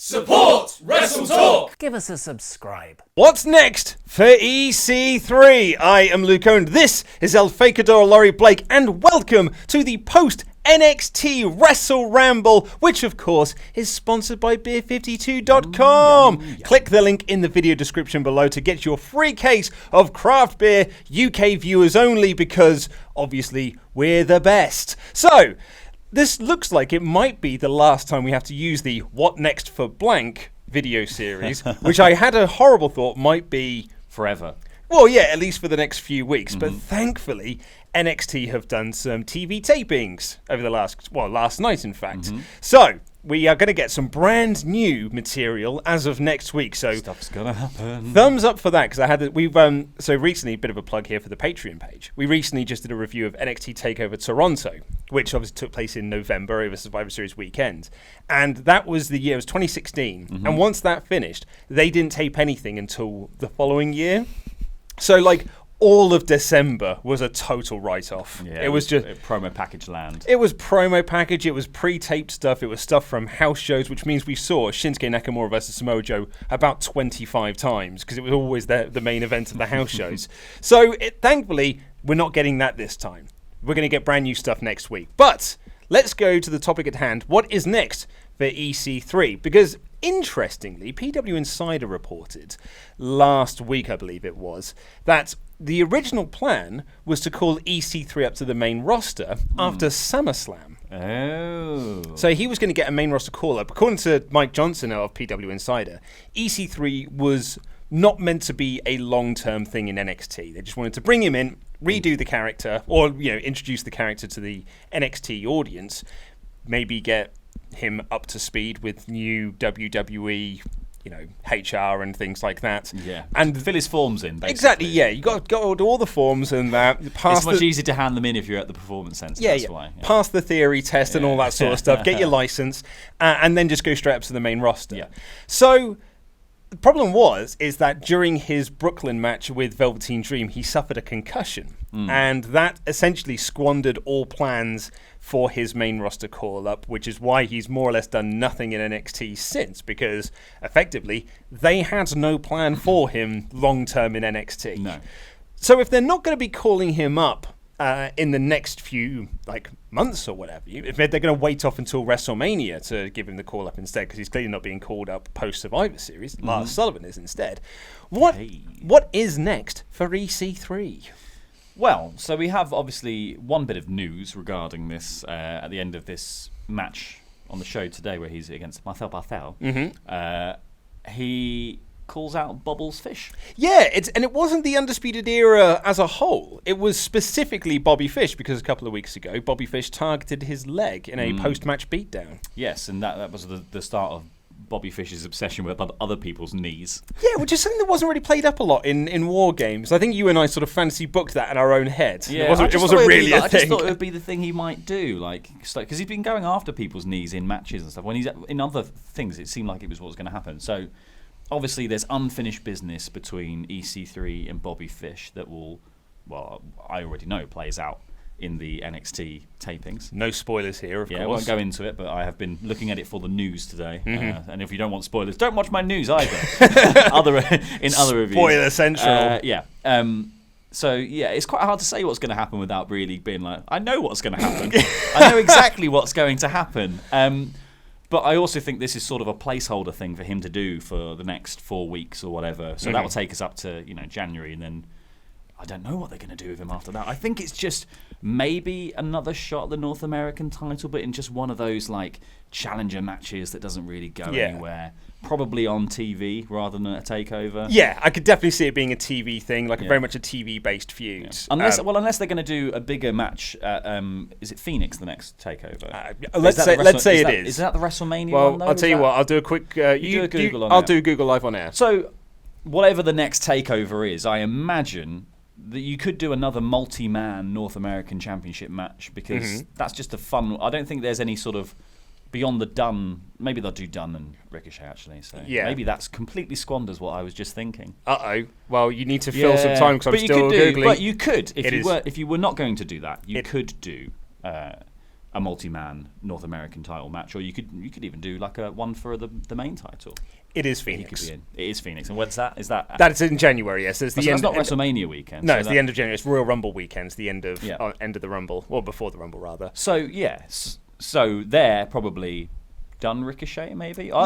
Support WrestleTalk! Give us a subscribe. What's next for EC3? I am Lorcan. This is El Fakador Laurie Blake, and welcome to the post-NXT WrestleRamble, which of course is sponsored by Beer52.com. Click the link in the video description below to get your free case of craft beer, UK viewers only, because obviously we're the best. So, this looks like it might be the last time we have to use the What Next for Blank video series, which I had a horrible thought might be forever. Well, yeah, at least for the next few weeks. But thankfully, NXT have done some TV tapings over the last night, in fact. So we are going to get some brand new material as of next week. So stuff's gonna happen. Thumbs up for that, because I had so recently, bit of a plug here for the Patreon page. We recently just did a review of NXT TakeOver Toronto, which obviously took place in November over Survivor Series weekend, and that was the year. It was 2016, and once that finished, they didn't tape anything until the following year. So all of December was a total write-off. Yeah, it was just promo package land. It was promo package. It was pre-taped stuff. It was stuff from house shows, which means we saw Shinsuke Nakamura versus Samoa Joe about 25 times because it was always the main event of the house shows. So thankfully, we're not getting that this time. We're going to get brand new stuff next week. But let's go to the topic at hand. What is next for EC3? Because interestingly, PW Insider reported last week, I believe it was, that the original plan was to call EC3 up to the main roster after SummerSlam. Oh. So he was going to get a main roster call-up. According to Mike Johnson of PW Insider, EC3 was not meant to be a long-term thing in NXT. They just wanted to bring him in, redo the character, or introduce the character to the NXT audience, maybe get him up to speed with new WWE HR and things like that. Yeah. And fill his forms in, basically. Exactly, yeah. You got to do all the forms and that. It's much easier to hand them in if you're at the performance centre. That's why. Yeah. Pass the theory test and all that sort of stuff. Get your license, and then just go straight up to the main roster. Yeah. So the problem is that during his Brooklyn match with Velveteen Dream, he suffered a concussion, and that essentially squandered all plans for his main roster call-up, which is why he's more or less done nothing in NXT since, because effectively they had no plan for him long-term in NXT. No. So if they're not going to be calling him up in the next few months or whatever, if they're going to wait off until WrestleMania to give him the call-up instead, because he's clearly not being called up post-Survivor Series, Lars Sullivan is instead, what is next for EC3? Well, so we have obviously one bit of news regarding this at the end of this match on the show today, where he's against Marcel Barthel. He calls out Bobbles Fish. Yeah, it wasn't the Undisputed Era as a whole. It was specifically Bobby Fish, because a couple of weeks ago, Bobby Fish targeted his leg in a post-match beatdown. Yes, and that was the start of Bobby Fish's obsession with other people's knees. Yeah, which is something that wasn't really played up a lot in War Games. I think you and I sort of fantasy booked that in our own head. Yeah, it wasn't really a thing. I just thought it would be the thing he might do, because he's been going after people's knees in matches and stuff. When he's in other things, it seemed like it was what was going to happen. So obviously there's unfinished business between EC3 and Bobby Fish that will, I already know, plays out in the NXT tapings. No spoilers here, of course. I won't go into it, but I have been looking at it for the news today. And if you don't want spoilers, don't watch my news either. other reviews. Spoiler central. So it's quite hard to say what's going to happen without really being like, I know what's going to happen. I know exactly what's going to happen. But I also think this is sort of a placeholder thing for him to do for the next 4 weeks or whatever. So that will take us up to January, and then I don't know what they're going to do with him after that. I think it's just maybe another shot at the North American title, but in just one of those challenger matches that doesn't really go anywhere. Probably on TV rather than a takeover. Yeah, I could definitely see it being a TV thing, very much a TV-based feud. Yeah. Unless they're going to do a bigger match at, is it Phoenix, the next takeover? Let's say it is. Is that the WrestleMania one, though? I'll tell you what, I'll do a quick... I'll do Google Live on air. So, whatever the next takeover is, I imagine that you could do another multi-man North American Championship match, because that's just a fun... I don't think there's any sort of... Beyond the Dunn, maybe they'll do Dunn and Ricochet actually. So maybe that's completely squanders what I was just thinking. Well, you need to fill some time because I'm still googling. But you could, if you were not going to do that, you could do a a multi-man North American title match, or you could even do like a one for the main title. It is He Phoenix. could be in. It is Phoenix. And when's that? Is that? That is in January, yes. It's That's not WrestleMania weekend. No, so it's the end of January. It's Royal Rumble weekend. It's the end of Yeah. end of the Rumble, or before the Rumble, rather. So yes, so they're probably done Ricochet, maybe. Or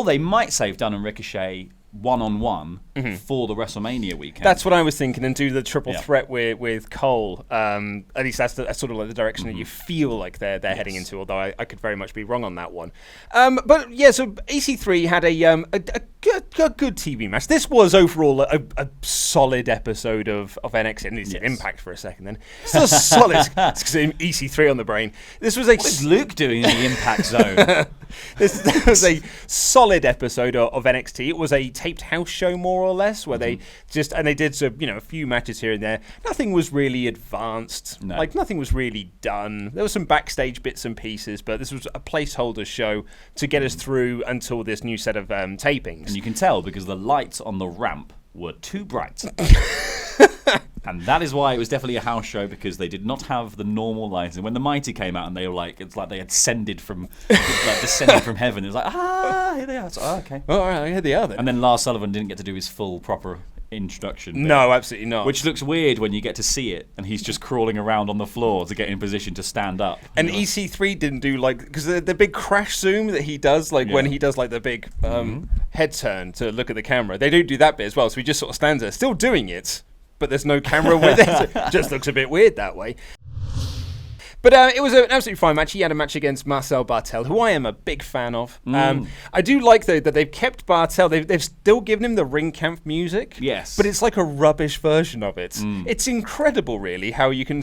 they might save Dunn and Ricochet one-on-one for the WrestleMania weekend. That's what I was thinking, and do the triple Yeah. threat with Cole. At least that's sort of like the direction that you feel like they're heading into, although I could very much be wrong on that one. But yeah, so EC3 had a good TV match. This was overall a solid episode of NXT. And it's Impact for a second then. Still solid. It's 'cause EC3 on the brain. This was what is Luke doing in the Impact Zone? This was a solid episode of NXT. It was a taped house show, more or less, where they did a few matches here and there. Nothing was really advanced. No. Like, nothing was really done. There were some backstage bits and pieces, but this was a placeholder show to get us through until this new set of tapings. And you can tell because the lights on the ramp were too bright. And that is why it was definitely a house show, because they did not have the normal lighting. When the Mighty came out and they were like, it's like they had descended from heaven. It was like, here they are. So, okay. Oh, all right, here they are then. And then Lars Sullivan didn't get to do his full proper introduction bit, No, absolutely not. which looks weird when you get to see it and he's just crawling around on the floor to get in position to stand up. And EC3 didn't do because the big crash zoom that he does, when he does like the big head turn to look at the camera, they don't do that bit as well. So he just sort of stands there, still doing it, but there's no camera with it. It just looks a bit weird that way. But it was an absolutely fine match. He had a match against Marcel Bartel, who I am a big fan of. I do like, though, that they've kept Bartel. They've still given him the ring camp music. Yes. But it's like a rubbish version of it. It's incredible, really, how you can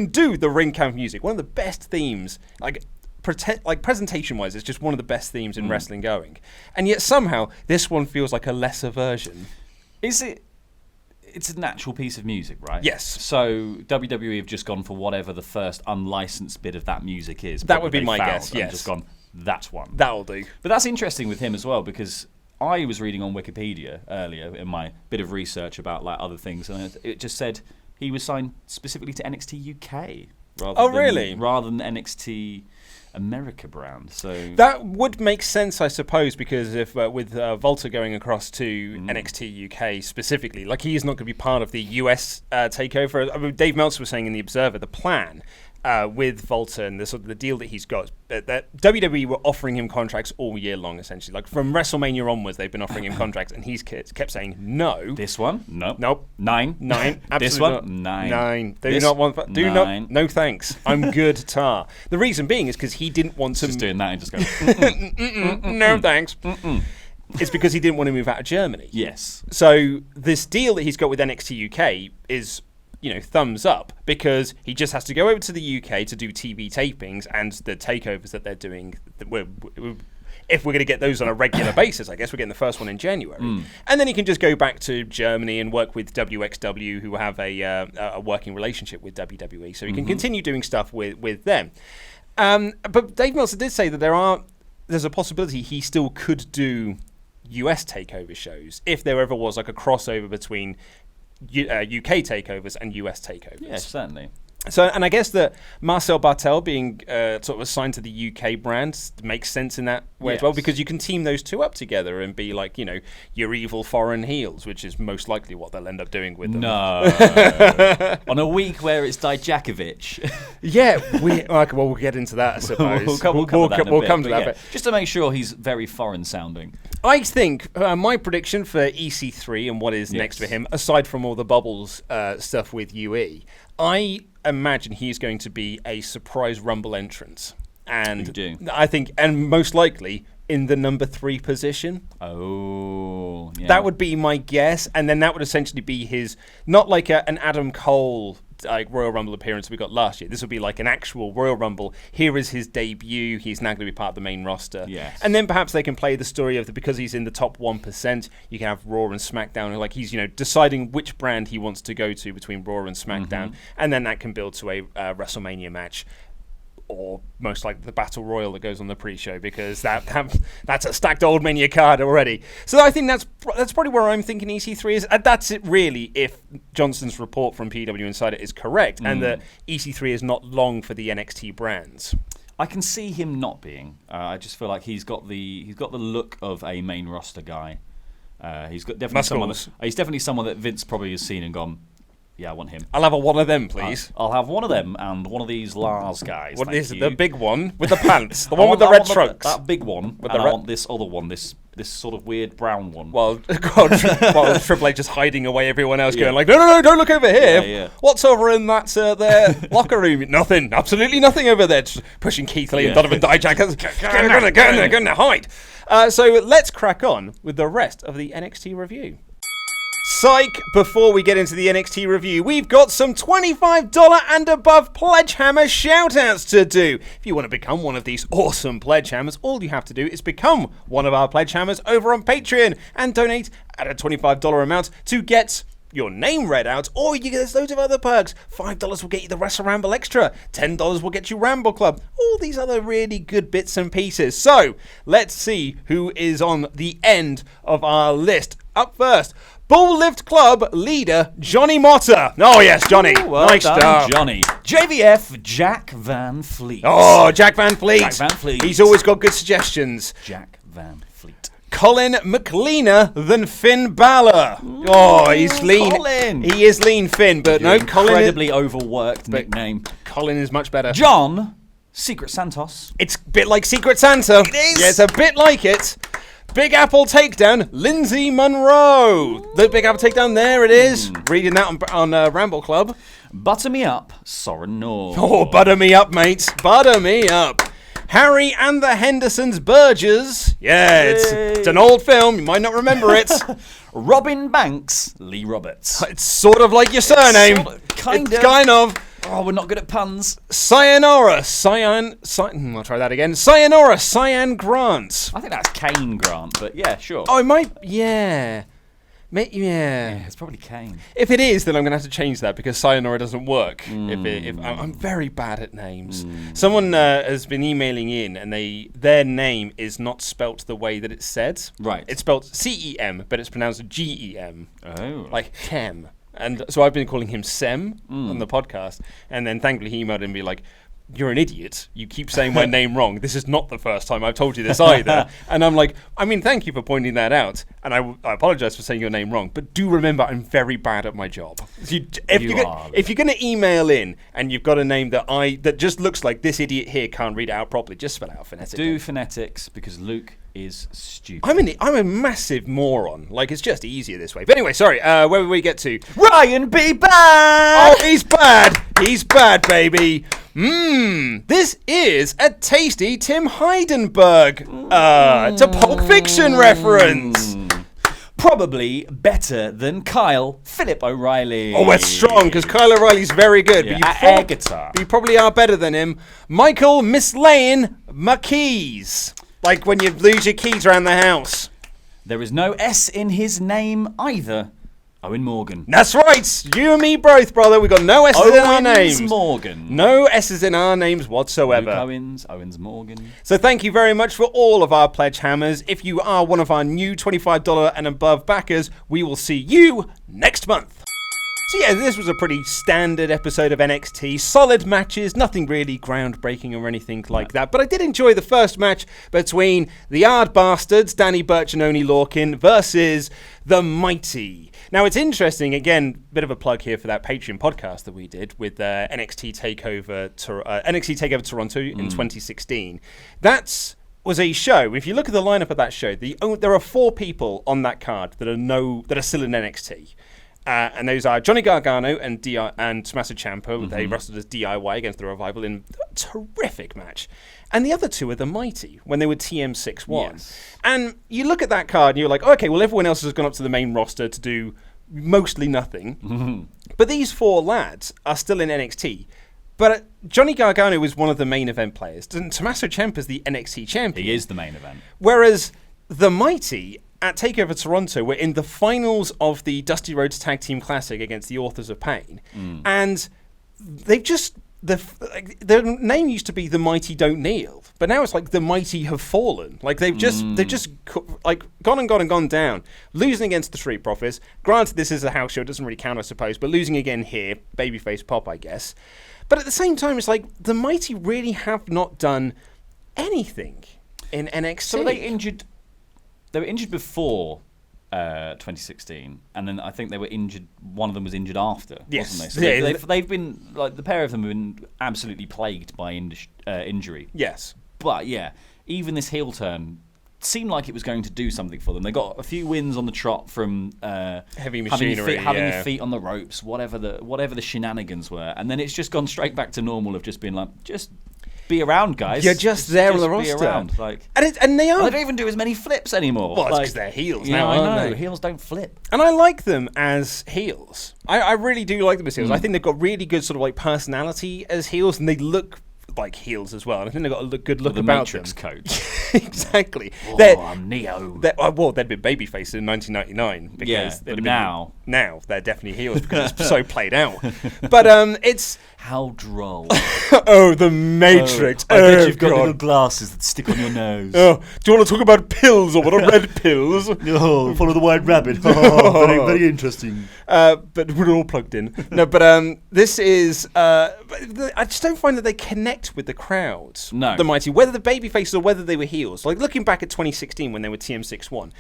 do the ring camp music. One of the best themes, like presentation-wise, it's just one of the best themes in wrestling going. And yet somehow this one feels like a lesser version. Is it? It's a natural piece of music, right? Yes. So WWE have just gone for whatever the first unlicensed bit of that music is. That would be they my found, guess, and yes. just gone, that's one. That'll do. But that's interesting with him as well, because I was reading on Wikipedia earlier in my bit of research about like other things, and it just said he was signed specifically to NXT UK rather than NXT America brand. So that would make sense, I suppose, because if with Volta going across to NXT UK specifically, like he's not going to be part of the US takeover. I mean, Dave Meltzer was saying in the Observer, the plan with Volta and the deal that he's got, that WWE were offering him contracts all year long, essentially. Like from WrestleMania onwards, they've been offering him contracts, and he's kept saying no. This one, nope, 9. Absolutely This one, not. 9. 9. Do This, not want. Do 9. not. No thanks. I'm good, tar. The reason being is because he didn't want to. Just doing that and just going. No thanks. It's because he didn't want to move out of Germany. Yes. So this deal that he's got with NXT UK is, thumbs up, because he just has to go over to the UK to do TV tapings and the takeovers that they're doing. If we're going to get those on a regular basis, I guess we're getting the first one in January. And then he can just go back to Germany and work with WXW, who have a working relationship with WWE. So he can continue doing stuff with them. But Dave Meltzer did say that there's a possibility he still could do US takeover shows if there ever was like a crossover between UK takeovers and US takeovers. Yes, certainly. So, and I guess that Marcel Bartel being sort of assigned to the UK brand makes sense in that way as well, because you can team those two up together and be like, your evil foreign heels, which is most likely what they'll end up doing with them. No. On a week where it's Dijavoc. Yeah, we'll get into that, I suppose. We'll come to that bit. Just to make sure he's very foreign sounding. I think my prediction for EC3 and what is next for him, aside from all the bubbles stuff with UE, I imagine he's going to be a surprise Rumble entrance. And I think, and most likely, in the number 3 position. Oh, yeah. That would be my guess. And then that would essentially be his, not like an Adam Cole Royal Rumble appearance we got last year. This would be like an actual Royal Rumble. Here is his debut. He's now going to be part of the main roster. Yes. And then perhaps they can play the story of because he's in the top 1%, you can have Raw and SmackDown. Like he's, deciding which brand he wants to go to between Raw and SmackDown. And then that can build to a WrestleMania match. or most likely the Battle Royal that goes on the pre-show, because that's a stacked old Mania card already. So I think that's probably where I'm thinking EC3 is. That's it really, if Johnson's report from PW Insider is correct, and that EC3 is not long for the NXT brands. I can see him not being. I just feel like he's got the look of a main roster guy. He's definitely someone that Vince probably has seen and gone, yeah, I want him. I'll have one of them, please. I'll have one of them and one of these Lars guys. What is it? The big one with the pants, the one with the red trunks. That big one. I want this other one. This sort of weird brown one. Well, Triple H is hiding away everyone else, going like, no, don't look over here. Yeah. What's over in that their locker room? Nothing, absolutely nothing over there. Just pushing Keith Lee and Donovan Dijak. Get in there, hide. So let's crack on with the rest of the NXT review. Psych! Before we get into the NXT review, we've got some $25 and above Pledge Hammer shoutouts to do. If you want to become one of these awesome Pledge Hammers, all you have to do is become one of our Pledge Hammers over on Patreon and donate at a $25 amount to get your name read out, or you get loads of other perks. $5 will get you the WrestleRamble Extra, $10 will get you Ramble Club, all these other really good bits and pieces. So, let's see who is on the end of our list. Up first, Bull Lift Club leader Johnny Motta. Oh yes, Johnny. Well nice done, job. Johnny. JVF Jack Van Fleet. Oh, Jack Van Fleet. Jack Van Fleet. He's always got good suggestions. Jack Van Fleet. Colin McLeaner than Finn Balor. Oh, he's lean. Colin. He is lean Finn, but no, Colin. Incredibly overworked nickname. Colin is much better. John Secret Santos. It's a bit like Secret Santa. It is. Yeah, it's a bit like it. Big Apple Takedown, Lindsay Monroe. The Big Apple Takedown, there it is. Reading that on Ramble Club. Butter Me Up, Soren Nord. Oh, butter me up, mates. Butter me up. Harry and the Hendersons Burgers. Yeah, it's an old film. You might not remember it. Robin Banks, Lee Roberts. It's sort of like your surname. Kind of. Oh, we're not good at puns. Sayonara, I'll try that again. Sayonara, Cyan Grant. I think that's Kane Grant, but yeah, sure. Oh, it might, yeah. Yeah, it's probably Kane. If it is, then I'm going to have to change that because Sayonara doesn't work. If I'm very bad at names. Someone has been emailing in, and their name is not spelt the way that it's said. Right. It's spelled CEM, but it's pronounced GEM. Oh. Like Chem. And so I've been calling him Sem on the podcast, and then thankfully he emailed and be like, "You're an idiot. You keep saying my name wrong. This is not the first time I've told you this either." And I'm like, I mean, thank you for pointing that out, and I apologize for saying your name wrong, but do remember I'm very bad at my job. If you're going to email in and you've got a name that just looks like this idiot here can't read it out properly, just spell it out phonetically. Do phonetics, because Luke is stupid. I'm a massive moron. Like, it's just easier this way. But anyway, sorry, where did we get to? Ryan B. Bad! Oh, he's bad. He's bad, baby. This is a tasty Tim Heidenberg. It's a Pulp Fiction reference. Probably better than Kyle Philip O'Reilly. Oh, that's strong, because Kyle O'Reilly's very good. Yeah, but air guitar. You probably are better than him. Michael Mislaine McKees. Like when you lose your keys around the house. There is no S in his name either. Owen Morgan. That's right. You and me both, brother. We've got no S's in our names. Owens Morgan. No S's in our names whatsoever. Luke Owens Morgan. So thank you very much for all of our Pledge Hammers. If you are one of our new $25 and above backers, we will see you next month. So yeah, this was a pretty standard episode of NXT. Solid matches, nothing really groundbreaking or anything like that. But I did enjoy the first match between the Yard Bastards, Danny Burch and Oney Lorcan, versus the Mighty. Now it's interesting, again, bit of a plug here for that Patreon podcast that we did with NXT Takeover Toronto in 2016. That was a show. If you look at the lineup of that show, there are 4 people on that card that are still in NXT. And those are Johnny Gargano and Tommaso Ciampa. They wrestled as DIY against the Revival in a terrific match. And the other 2 are the Mighty, when they were TM61. Yes. And you look at that card and you're like, okay, well, everyone else has gone up to the main roster to do mostly nothing. But these 4 lads are still in NXT. But Johnny Gargano is one of the main event players. And Tommaso Ciampa is the NXT champion. He is the main event. Whereas the Mighty at TakeOver Toronto were in the finals of the Dusty Rhodes Tag Team Classic against the Authors of Pain. And they've just their name used to be the Mighty Don't Kneel, but now it's like the Mighty Have Fallen. Like they've just like gone down, losing against the Street Profits. Granted, this is a house show; it doesn't really count, I suppose. But losing again here, babyface pop, I guess. But at the same time, it's like the Mighty really have not done anything in NXT. So were they injured? They were injured before 2016, and then I think they were injured. One of them was injured after, wasn't they? So they've been like the pair of them have been absolutely plagued by injury. Yes, but yeah, even this heel turn seemed like it was going to do something for them. They got a few wins on the trot from heavy machinery, having your feet on the ropes, whatever the shenanigans were, and then it's just gone straight back to normal of just being like, just be around, guys. You're just there on the roster. Be around, like, and they are. They don't even do as many flips anymore. Well, it's because they're heels now, I aren't know. they? Heels don't flip. And I like them as heels. I really do like them as heels. I think they've got really good sort of like personality as heels, and they look like heels as well. And I think they've got a good look about Matrix them. coat. Exactly. I'm Neo. Well, they'd been babyface in 1999 because but now they're definitely heels because it's so played out. But it's how droll. Oh, the Matrix. I bet you've got little glasses that stick on your nose. Oh, do you want to talk about pills or what are red pills? Oh, follow the white rabbit. Oh, very, very interesting. But we're all plugged in. No, but this is. I just don't find that they connect with the crowds. No. The Mighty, whether the babyfaces or whether they were heels. Like looking back at 2016 when they were TM61,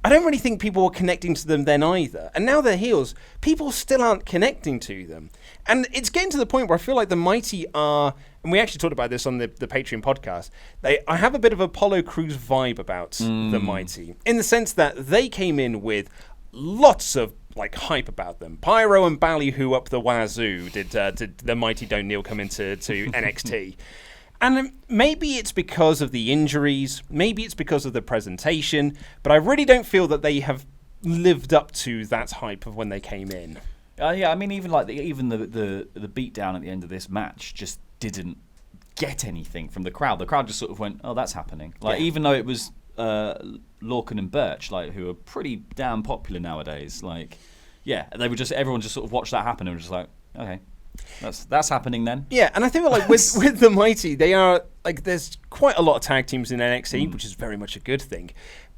I don't really think people were connecting to them then either. And now they're heels. People still aren't connecting to them. And it's getting to the point where I feel like the Mighty are, and we actually talked about this on the Patreon podcast, I have a bit of Apollo Crews vibe about the Mighty, in the sense that they came in with lots of like hype about them. Pyro and Ballyhoo up the wazoo did the Mighty Don't Kneel come into NXT. And maybe it's because of the injuries, maybe it's because of the presentation, but I really don't feel that they have lived up to that hype of when they came in. Yeah, I mean, even like the beatdown at the end of this match just didn't get anything from the crowd. The crowd just sort of went, "Oh, that's happening." Like even though it was Lorcan and Burch, like who are pretty damn popular nowadays. Like, yeah, everyone just sort of watched that happen and was just like, okay. That's happening then. Yeah, and I think like with the Mighty, they are like there's quite a lot of tag teams in NXT, which is very much a good thing.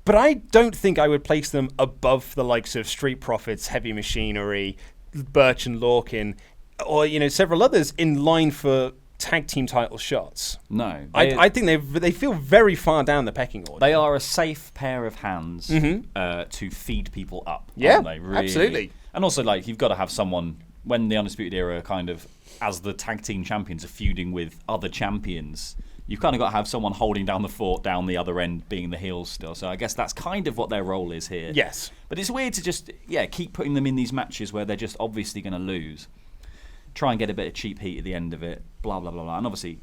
But I don't think I would place them above the likes of Street Profits, Heavy Machinery, Burch and Lorcan, or several others in line for tag team title shots. No, I think they feel very far down the pecking order. They are a safe pair of hands to feed people up. Yeah, aren't they? Really. Absolutely. And also, like, you've got to have someone. When the Undisputed Era kind of, as the tag team champions, are feuding with other champions, you've kind of got to have someone holding down the fort down the other end, being the heels still. So I guess that's kind of what their role is here. Yes. But it's weird to just, keep putting them in these matches where they're just obviously going to lose. Try and get a bit of cheap heat at the end of it, blah, blah, blah, blah. And obviously,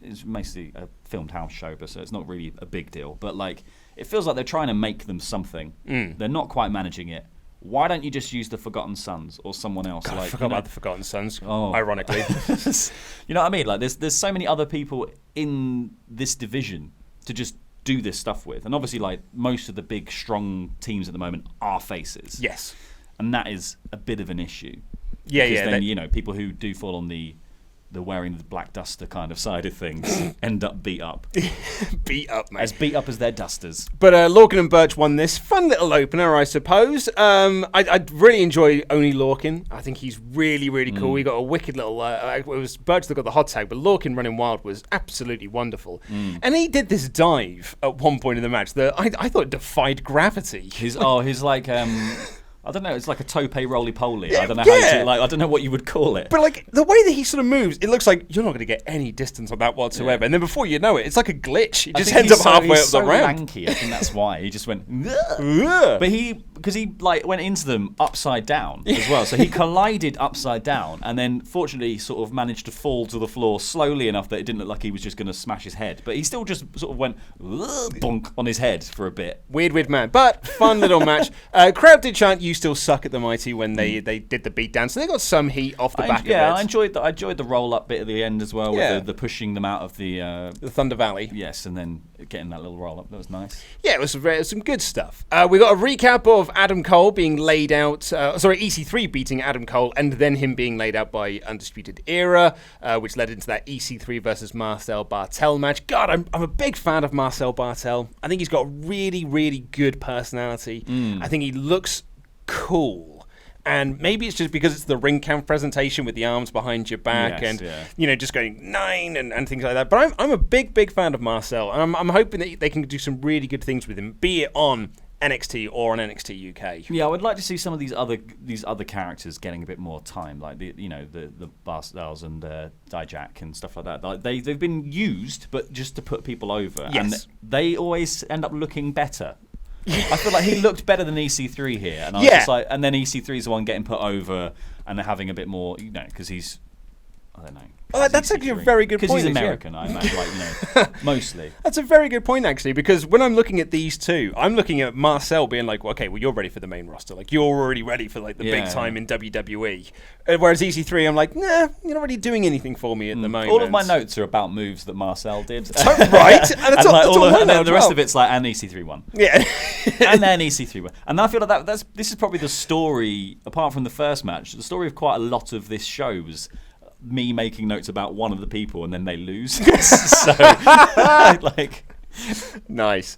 it's mostly a filmed house show, so it's not really a big deal. But, like, it feels like they're trying to make them something. They're not quite managing it. Why don't you just use the Forgotten Sons or someone else? God, I forgot about the Forgotten Sons, ironically. You know what I mean? Like, there's so many other people in this division to just do this stuff with. And obviously, like, most of the big, strong teams at the moment are faces. Yes. And that is a bit of an issue. Yeah, because then, people who do fall on the wearing the black duster kind of side of things end up beat up. Beat up, mate. As beat up as their dusters. But Lorcan and Burch won this fun little opener, I suppose. I really enjoy Oney Lorcan. I think he's really, really cool. He got a wicked little... it was Burch that got the hot tag, but Lorcan running wild was absolutely wonderful. And he did this dive at one point in the match that I thought defied gravity. He's like... I don't know. It's like a tope roly-poly. I don't know how I don't know what you would call it. But like the way that he sort of moves, it looks like you're not going to get any distance on that whatsoever. Yeah. And then before you know it, it's like a glitch. He just ends up halfway up the ramp. Lanky. I think that's why he just went. But because he like went into them upside down as well. So he collided upside down, and then fortunately sort of managed to fall to the floor slowly enough that it didn't look like he was just going to smash his head. But he still just sort of went bonk on his head for a bit. Weird man, but fun little match. Crowd did chant, "You still suck" at the Mighty when they did the beatdown, so they got some heat off the back of it. Yeah, I enjoyed the roll up bit at the end as well, with the pushing them out of the Thunder Valley. Yes, and then getting that little roll up. That was nice. Yeah, it was some good stuff. We got a recap of of Adam Cole being laid out, EC3 beating Adam Cole, and then him being laid out by Undisputed Era, which led into that EC3 versus Marcel Bartel match. God, I'm a big fan of Marcel Bartel. I think he's got a really, really good personality. I think he looks cool. And maybe it's just because it's the ring cam presentation with the arms behind your back just going 9 and things like that. But I'm a big, big fan of Marcel, and I'm hoping that they can do some really good things with him, be it on NXT or on NXT UK. Yeah, I would like to see some of these other characters getting a bit more time, like the Lars and Dijak and stuff like that. Like they've been used, but just to put people over, and they always end up looking better. I feel like he looked better than EC3 here, and I was just like, and then EC3 is the one getting put over, and they're having a bit more, because he's, I don't know. Oh, that's actually a very good point. Because he's American, I imagine, mostly. That's a very good point, actually, because when I'm looking at these two, I'm looking at Marcel being like, well, okay, well, you're ready for the main roster. Like, you're already ready for, like, the big time in WWE. Whereas EC3, I'm like, nah, you're not really doing anything for me at the moment. All of my notes are about moves that Marcel did. Right. And then the rest of it's like, and EC3 won. Yeah. And then EC3 won. And I feel like this is probably the story, apart from the first match, the story of quite a lot of this show was me making notes about one of the people and then they lose. So, nice.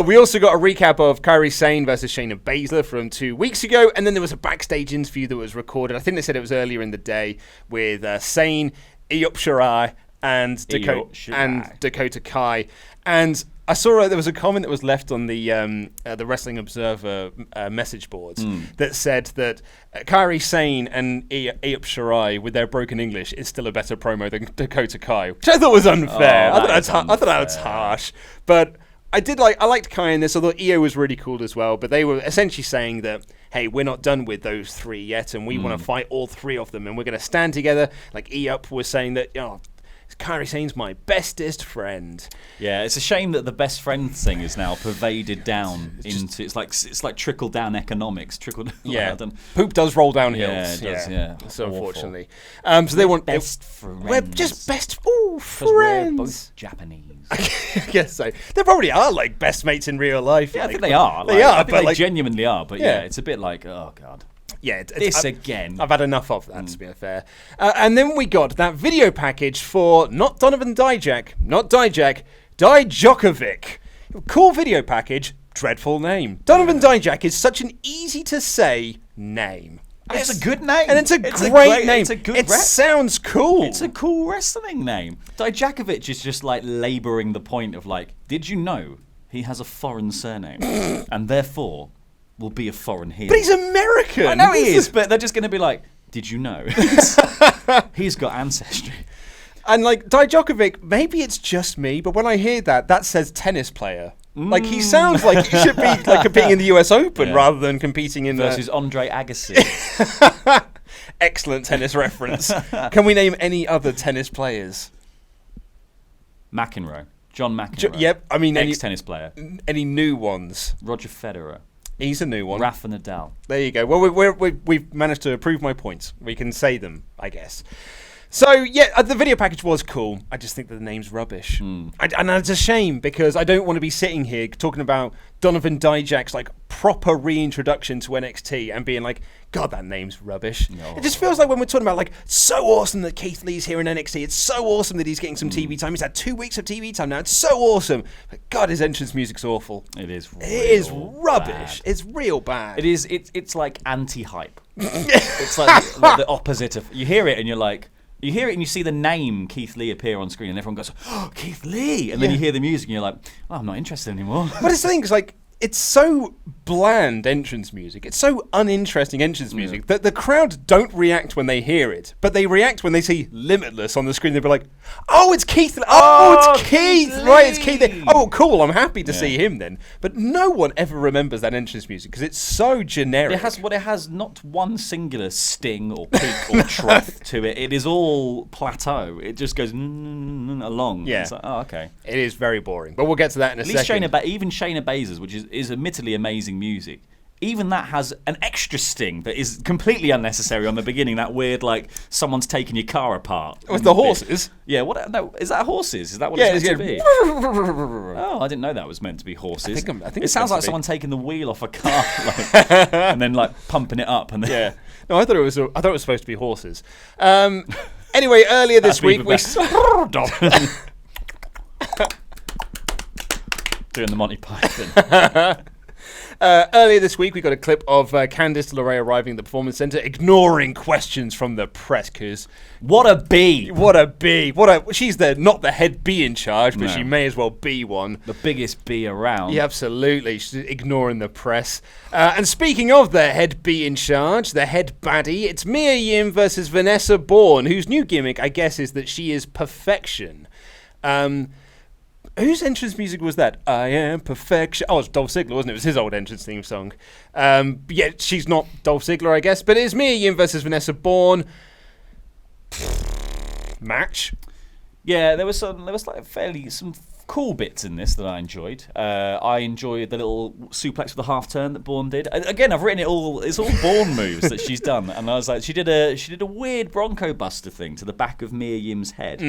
We also got a recap of Kairi Sane versus Shayna Baszler from 2 weeks ago, and then there was a backstage interview that was recorded. I think they said it was earlier in the day with Sane, Io Shirai, and Dakota Kai. And I saw there was a comment that was left on the Wrestling Observer message boards that said that Kairi Sane and Io Shirai with their broken English is still a better promo than Dakota Kai, which I thought was unfair. I thought that was harsh, but I liked Kai in this. I thought Io was really cool as well, but they were essentially saying that, hey, we're not done with those three yet, and we want to fight all three of them, and we're going to stand together. Like Io was saying that, Kairi Sane's my bestest friend. Yeah, it's a shame that the best friend thing is now pervaded down into it's like trickle down economics. Poop does roll down hills. Yeah, it does. Yeah, so unfortunately, so they want best friends. We're just best friends. We're both Japanese. I guess so. They probably are like best mates in real life. Yeah, I think they are. I think they genuinely are. But yeah, it's a bit like, oh god. Yeah, again. I've had enough of that, to be fair. And then we got that video package for not Donovan Dijak, Dijakovic. Cool video package, dreadful name. Donovan Dijak is such an easy to say name. It's a good name. And it's a great name. It sounds cool. It's a cool wrestling name. Dijakovic is just like labouring the point of like, did you know he has a foreign surname? And therefore will be a foreign heel. But he's American. I know he is, but they're just going to be like, did you know? He's got ancestry. And like Dijakovic, maybe it's just me, but when I hear that says tennis player. Like he sounds like he should be like competing in the US Open rather than competing in versus Andre Agassi. Excellent tennis reference. Can we name any other tennis players? McEnroe. John McEnroe. Yep, I mean ex-tennis player. Any new ones? Roger Federer. He's a new one. Rafa Nadal. There you go. Well, we've managed to prove my points. We can say them, I guess. So, yeah, the video package was cool. I just think that the name's rubbish. And it's a shame because I don't want to be sitting here talking about Donovan Dijak's like proper reintroduction to NXT and being like, God, that name's rubbish. No. It just feels like when we're talking about like, so awesome that Keith Lee's here in NXT. It's so awesome that he's getting some TV time. He's had 2 weeks of TV time now. It's so awesome. But God, his entrance music's awful. It is rubbish. Bad. It's real bad. It is. It's like anti-hype. It's like the opposite of... You hear it and you're like... You hear it and you see the name Keith Lee appear on screen and everyone goes, oh, Keith Lee! And then you hear the music and you're like, oh, I'm not interested anymore. But it's the thing, it's like, it's so bland entrance music. It's so uninteresting entrance music that the crowd don't react when they hear it, but they react when they see Limitless on the screen. They'll be like, "Oh, it's Keith! Oh, it's Keith! Right, it's Keith! Oh, cool! I'm happy to see him then." But no one ever remembers that entrance music because it's so generic. It has not one singular sting or peak or trough to it. It is all plateau. It just goes along. Yeah. It's like, oh, okay. It is very boring, but we'll get to that in a second. Even Shayna Baszler's, which is admittedly amazing music, even that has an extra sting that is completely unnecessary on the beginning. That weird, like, someone's taking your car apart. With the horses? Yeah, what? No, is that horses? Is that what Yeah, it's meant to be? Oh, Oh, I didn't know that was meant to be horses. I think it it's sounds meant like to be. someone taking the wheel off a car like, and then like pumping it up. And then Yeah. No, I thought it was supposed to be horses. Anyway, earlier this week we doing the Monty Python. Earlier this week, we got a clip of Candice LeRae arriving at the Performance Center, ignoring questions from the press. Cause What a bee! She's not the head bee in charge, but No. she may as well be one. The biggest bee around. Yeah, absolutely. She's ignoring the press. And speaking of the head bee in charge, the head baddie, it's Mia Yim versus Vanessa Borne, whose new gimmick, I guess, is that she is perfection. Whose entrance music was that? I am perfection. Oh, it's Dolph Ziggler, wasn't it? It was his old entrance theme song. Yeah, she's not Dolph Ziggler, I guess, but it is Mia Yim versus Vanessa Borne. Match. Yeah, there was some cool bits in this that I enjoyed. I enjoyed the little suplex with the half turn that Bourne did. Again, I've written it all. It's all Bourne moves that she's done, and I was like, she did a weird Bronco Buster thing to the back of Mia Yim's head,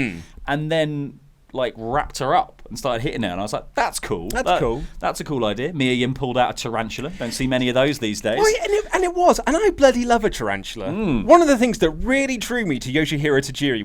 and then like wrapped her up and started hitting her, and I was like, that's cool. Cool. That's a cool idea. Mia Yim pulled out a tarantula. Don't see many of those these days. Well, and it was, and I bloody love a tarantula. One of the things that really drew me to Yoshihiro Tajiri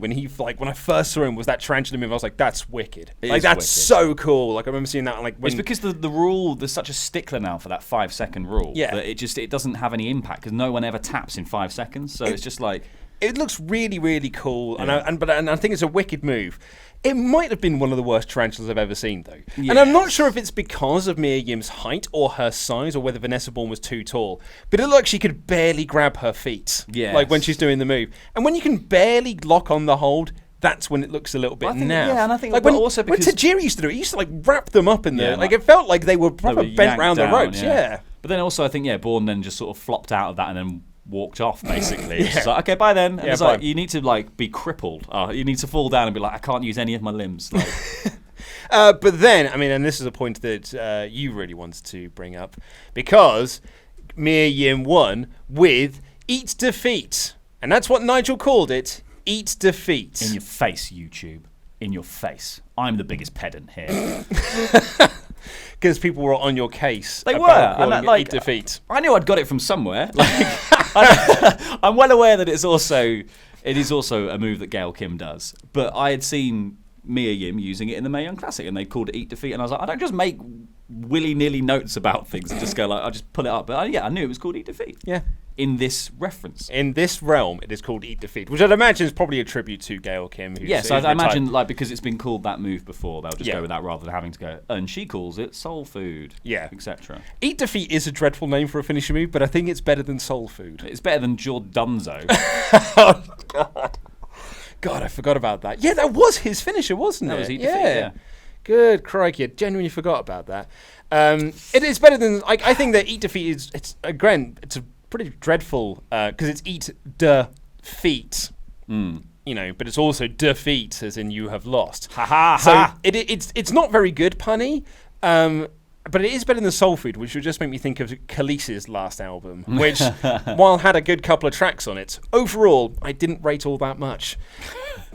when I first saw him was that tarantula move. I was like, that's wicked. Like, that's wicked. so cool. Like, I remember seeing that. Like, when It's because the rule, there's such a stickler now for that 5-second rule Yeah. that it doesn't have any impact because no one ever taps in 5 seconds. So it's just like, it looks really, really cool, Yeah. and I think it's a wicked move. It might have been one of the worst tarantulas I've ever seen, though. Yes. And I'm not sure if it's because of Mia Yim's height or her size, or whether Vanessa Borne was too tall. But it looked like she could barely grab her feet, Yes. like when she's doing the move. And when you can barely lock on the hold, that's when it looks a little bit naff. Yeah, and I think like but when also because Tajiri used to do it, he used to like wrap them up in there. Yeah, like it felt like they were they proper were bent yanked round the down, ropes. Yeah. But then also I think Bourne then just sort of flopped out of that and then walked off basically. It's Yeah. just like, okay, bye then. And Yeah, it's like bye. you need to like be crippled. You need to fall down and be like, I can't use any of my limbs. Like, But then, I mean, and this is a point that you really wanted to bring up, because Mia Yim won with Eat Defeat. And that's what Nigel called it, Eat Defeat. in your face, YouTube. In your face. I'm the biggest pedant here. Because people were on your case. They about were, and calling it like Eat Defeat. I knew I'd got it from somewhere. Like, I'm well aware that it is also a move that Gail Kim does. But I had seen Mia Yim using it in the Mae Young Classic, and they called it Eat Defeat, and I was like, I don't just make willy-nilly notes about things and just go like, I just pull it up. But I knew it was called Eat Defeat. Yeah. In this reference. In this realm, it is called Eat Defeat, which I'd imagine is probably a tribute to Gail Kim. Yes, I imagine like because it's been called that move before, they'll just Yeah. go with that rather than having to go, and she calls it soul food, Yeah. etc. Eat Defeat is a dreadful name for a finisher move, but I think it's better than Soul Food. It's better than Jordunzo. Oh, God. God, I forgot about that. Yeah, that was his finisher, wasn't it? That was Eat Defeat, yeah. Good crikey, I genuinely forgot about that. It is better than... I think that Eat Defeat is... It's a pretty dreadful... Because it's Eat Defeat. You know, but it's also defeat, as in you have lost. Ha ha So ha. it's not very good, punny. But it is better than Soul Food, which would just make me think of Khaleesi's last album, which, while had a good couple of tracks on it, overall, I didn't rate all that much.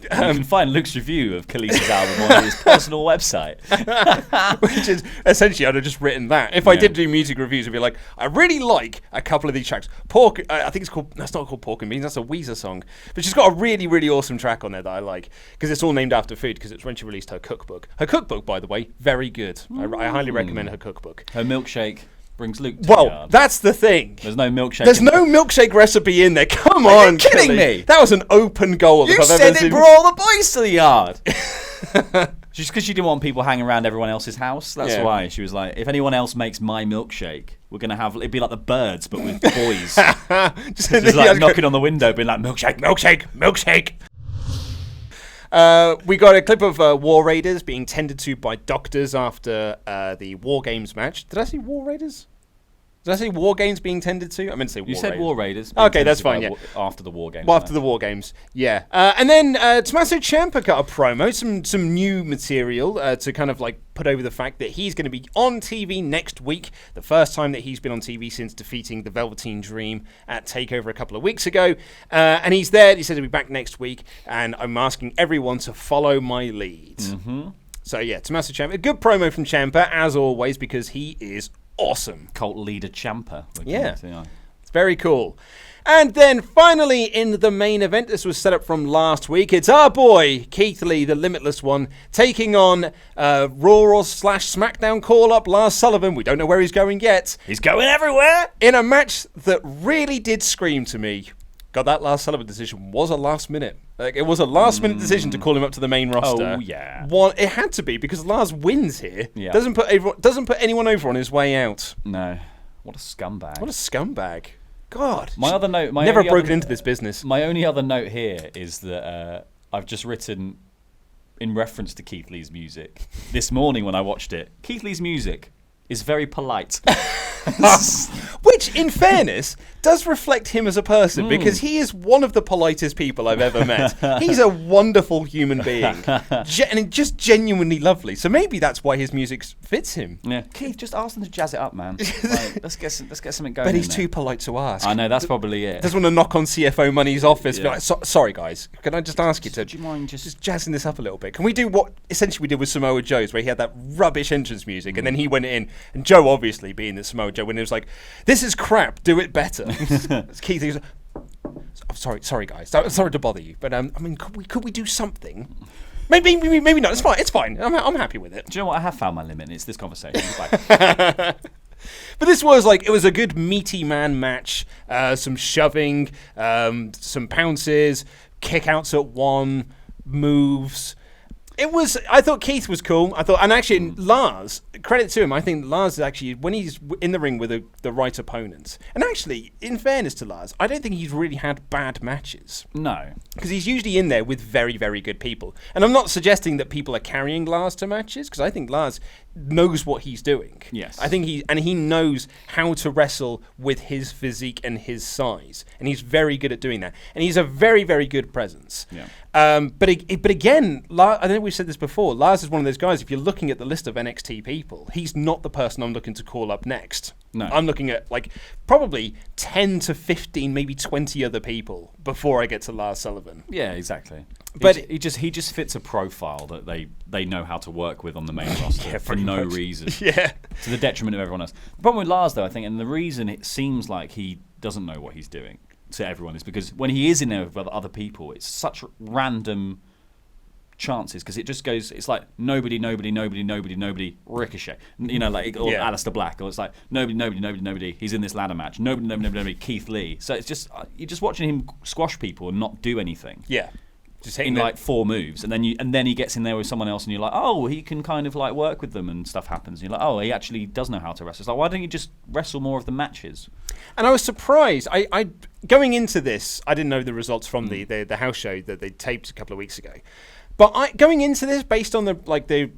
You can find Luke's review of Khaleesi's album on his personal website. Which is, essentially, I'd have just written that. If I did do music reviews, I'd be like, I really like a couple of these tracks. I think it's called, that's not called Pork and Beans, that's a Weezer song. But she's got a really, really awesome track on there that I like, because it's all named after food, because it's when she released her cookbook. Her cookbook, by the way, very good. I highly recommend her cookbook. Her milkshake brings Luke to the Well, yard. that's the thing. There's no milkshake. There's no milkshake recipe in there. Come Are you on, kidding Kelly. me? That was an open goal. You if I've said ever it seen. brought all the boys to the yard. Just because she didn't want people hanging around everyone else's house. That's Yeah. why she was like, if anyone else makes my milkshake, we're gonna have it'd be like the Birds, but with boys. Just Just like knocking on the window, being like, milkshake, milkshake, milkshake. We got a clip of War Raiders being tended to by doctors after the War Games match. Did I say War Raiders? Did I say War Games being tended to? I meant to say War You said Raiders. War Raiders. Okay, that's fine, yeah. After the War Games. Well, after the War Games, yeah. And then Tommaso Ciampa got a promo, some new material to kind of like put over the fact that he's going to be on TV next week, the first time that he's been on TV since defeating the Velveteen Dream at TakeOver a couple of weeks ago. And he's there. He says he'll be back next week, and I'm asking everyone to follow my lead. Mm-hmm. So yeah, Tommaso Ciampa, a good promo from Ciampa as always because he is awesome. Cult leader Ciampa. Yeah. It's very cool. And then finally in the main event, this was set up from last week, it's our boy, Keith Lee, the Limitless One, taking on Raw/SmackDown call-up Lars Sullivan. We don't know where he's going yet. He's going everywhere! In a match that really did scream to me. God, that Lars Sullivan decision was a last minute. Like, it was a last minute decision to call him up to the main roster. Oh, yeah. It had to be because Lars wins here. Yeah. Doesn't put anyone over on his way out. No. What a scumbag. What a scumbag. God. My other note... Never broken into this business. My only other note here is that I've just written, in reference to Keith Lee's music, this morning when I watched it, Keith Lee's music is very polite. Which, in fairness, does reflect him as a person because he is one of the politest people I've ever met. He's a wonderful human being and just genuinely lovely. So maybe that's why his music fits him. Yeah, Keith, just ask them to jazz it up, man. Like, let's get something going. But he's too polite to ask. I know, that's probably it. Doesn't want to knock on CFO Money's office. Yeah. Be like, sorry, guys, can I just ask you to? Do you mind just jazzing this up a little bit? Can we do what essentially we did with Samoa Joe's, where he had that rubbish entrance music, and then he went in, and Joe, obviously being the Samoa Joe, when it was like, "This is crap. Do it better." Keith, he was, sorry, guys. Sorry to bother you, but I mean, could we do something? Maybe not. It's fine. I'm happy with it. Do you know what? I have found my limit. It's this conversation. Bye. But this was like, it was a good meaty man match. Some shoving, some pounces, kickouts at one, moves. I thought Keith was cool. And actually Lars, credit to him, I think Lars is actually, when he's in the ring with the right opponents, and actually, in fairness to Lars, I don't think he's really had bad matches. No. Because he's usually in there with very, very good people. And I'm not suggesting that people are carrying Lars to matches, because I think Lars knows what he's doing. Yes. I think he knows how to wrestle with his physique and his size. And he's very good at doing that. And he's a very, very good presence. Yeah. But again, I think we've said this before, Lars is one of those guys, if you're looking at the list of NXT people, he's not the person I'm looking to call up next. No. I'm looking at like probably 10 to 15, maybe 20 other people before I get to Lars Sullivan. Yeah, exactly. But he just fits a profile that they know how to work with on the main roster for no reason. Yeah. To the detriment of everyone else. The problem with Lars, though, I think, and the reason it seems like he doesn't know what he's doing to everyone is because when he is in there with other people, it's such random chances because it just goes, it's like nobody, Ricochet, you know, like, or Aleister Black, or it's like nobody, he's in this ladder match, nobody, Keith Lee. So it's just, you're just watching him squash people and not do anything. Yeah. Just in like 4 moves, and then he gets in there with someone else, and you're like, oh, he can kind of like work with them, and stuff happens. And you're like, oh, he actually does know how to wrestle. It's like, why don't you just wrestle more of the matches? And I was surprised. I going into this, I didn't know the results from the house show that they taped a couple of weeks ago. But going into this, based on the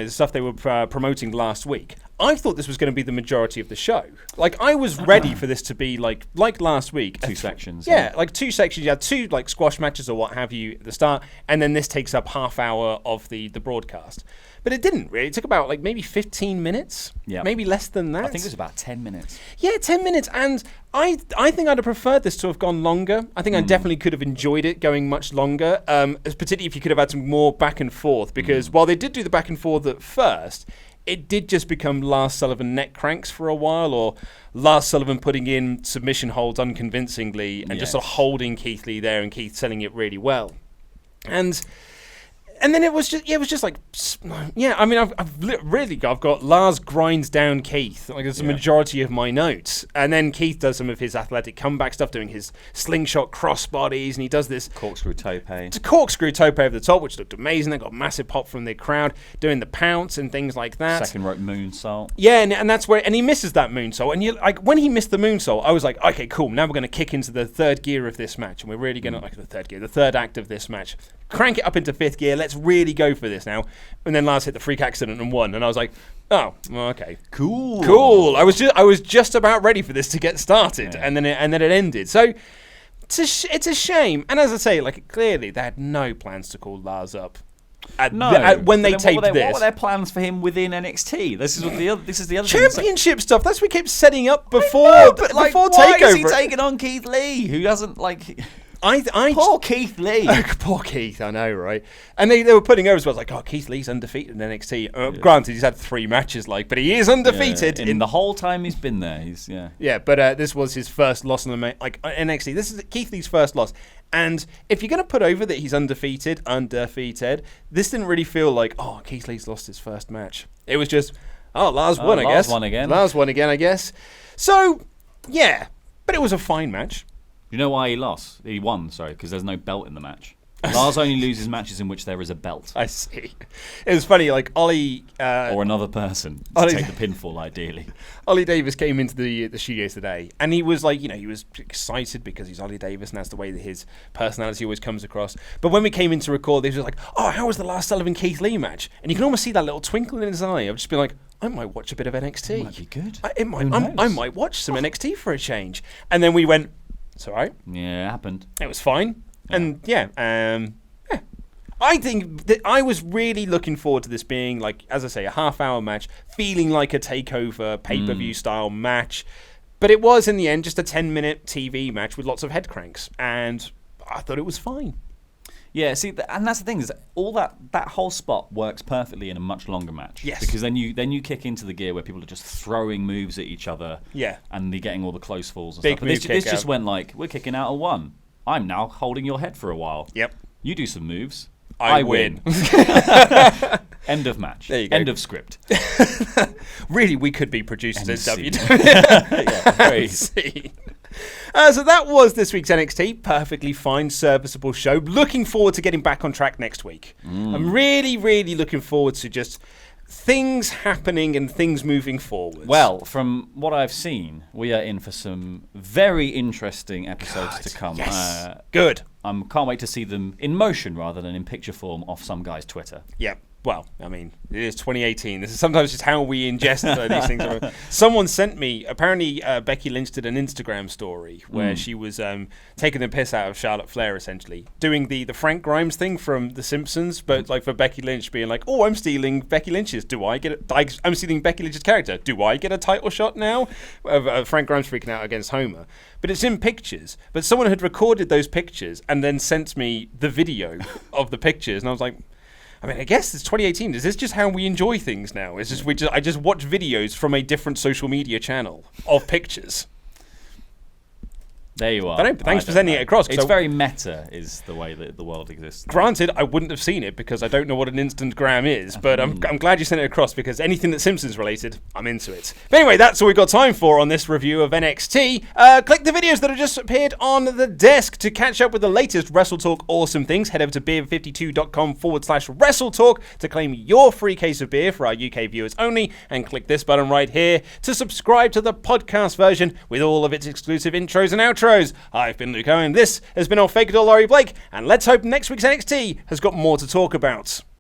stuff they were promoting last week, I thought this was going to be the majority of the show. Like, I was ready for this to be like last week. 2 sections. Yeah, like 2 sections. You had 2 like squash matches or what have you at the start, and then this takes up half hour of the broadcast. But it didn't really. It took about like maybe 15 minutes. Yeah. Maybe less than that. I think it was about 10 minutes. Yeah, 10 minutes. And I think I'd have preferred this to have gone longer. I think I definitely could have enjoyed it going much longer, particularly if you could have had some more back and forth. Because while they did do the back and forth at first, it did just become Lars Sullivan neck cranks for a while, or Lars Sullivan putting in submission holds unconvincingly and just sort of holding Keith Lee there and Keith selling it really well. And then it was just like, I mean, I've got Lars grinds down Keith. Like, it's the majority of my notes. And then Keith does some of his athletic comeback stuff, doing his slingshot crossbodies, and he does this corkscrew tope. It's a corkscrew tope over the top, which looked amazing. They got a massive pop from the crowd, doing the pounce and things like that. Second rope moonsault. Yeah, and that's where, and he misses that moonsault. And you like, when he missed the moonsault, I was like, okay, cool. Now we're going to kick into the third gear of this match, and we're really going to the third act of this match. crank it up into 5th gear. Let's really go for this now. And then Lars hit the freak accident and won. And I was like, oh, well, okay. Cool. I was just about ready for this to get started. Yeah. And then it ended. So it's a shame. And as I say, like, clearly they had no plans to call Lars up. When they taped this. What were their plans for him within NXT? This is the other championship thing. Stuff. That's what we kept setting up before. Before Takeover. Why is he taking on Keith Lee, who doesn't like? Poor Keith Lee. Poor Keith, I know, right? And they were putting over as well, like, oh, Keith Lee's undefeated in NXT. Granted, he's had 3 matches, but he is undefeated in the whole time he's been there. But this was his first loss on the NXT. This is Keith Lee's first loss. And if you're going to put over that he's undefeated, this didn't really feel like, oh, Keith Lee's lost his first match. It was just, oh, Lars won, I guess. Lars won again, I guess. So, yeah, but it was a fine match. You know why he lost? He won, because there's no belt in the match. Lars only loses matches in which there is a belt. I see. It was funny, like Ollie... or another person to take the pinfall, ideally. Ollie Davis came into the studios today, and he was like, he was excited because he's Ollie Davis, and that's the way that his personality always comes across. But when we came in to record, he was like, oh, how was the last Sullivan Keith Lee match? And you can almost see that little twinkle in his eye. I've just been like, I might watch a bit of NXT. It might be good. I might watch some NXT for a change. And then we went... It's all right. Yeah, it happened. It was fine. Yeah. And I think that I was really looking forward to this being, like, as I say, a half-hour match, feeling like a takeover pay-per-view style match. But it was, in the end, just a 10-minute TV match with lots of head cranks. And I thought it was fine. Yeah, see, and that's the thing, is all that whole spot works perfectly in a much longer match. Yes. Because then you kick into the gear where people are just throwing moves at each other. Yeah. And they're getting all the close falls and Big stuff. But this just went like, we're kicking out a 1. I'm now holding your head for a while. Yep. You do some moves. I win. End of match. There you go. End of script. Really, we could be producers at WWE. Yeah, very easy. So that was this week's NXT. Perfectly fine, serviceable show. Looking forward to getting back on track next week. I'm really, really looking forward to just things happening and things moving forward. Well, from what I've seen, we are in for some very interesting episodes to come. Yes. Good. Can't wait to see them in motion rather than in picture form off some guy's Twitter. Yep. Well, I mean, it is 2018. This is sometimes just how we ingest these things. Someone sent me, apparently Becky Lynch did an Instagram story where she was taking the piss out of Charlotte Flair, essentially. Doing the Frank Grimes thing from The Simpsons, but like for Becky Lynch being like, oh, I'm stealing Becky Lynch's. I'm stealing Becky Lynch's character. Do I get a title shot now? Frank Grimes freaking out against Homer. But it's in pictures. But someone had recorded those pictures and then sent me the video of the pictures. And I was like... I mean, I guess it's 2018. Is this just how we enjoy things now? I just watch videos from a different social media channel of pictures. There you are. But thanks for sending it across. It's very meta, is the way that the world exists. Granted, I wouldn't have seen it because I don't know what an Instagram is, but I'm glad you sent it across because anything that's Simpsons related, I'm into it. But anyway, that's all we've got time for on this review of NXT. Click the videos that have just appeared on the desk to catch up with the latest WrestleTalk awesome things. Head over to beer52.com/WrestleTalk to claim your free case of beer for our UK viewers only, and click this button right here to subscribe to the podcast version with all of its exclusive intros and outros. I've been Luke Owen, this has been Our Fakador Laurie Blake, and let's hope next week's NXT has got more to talk about.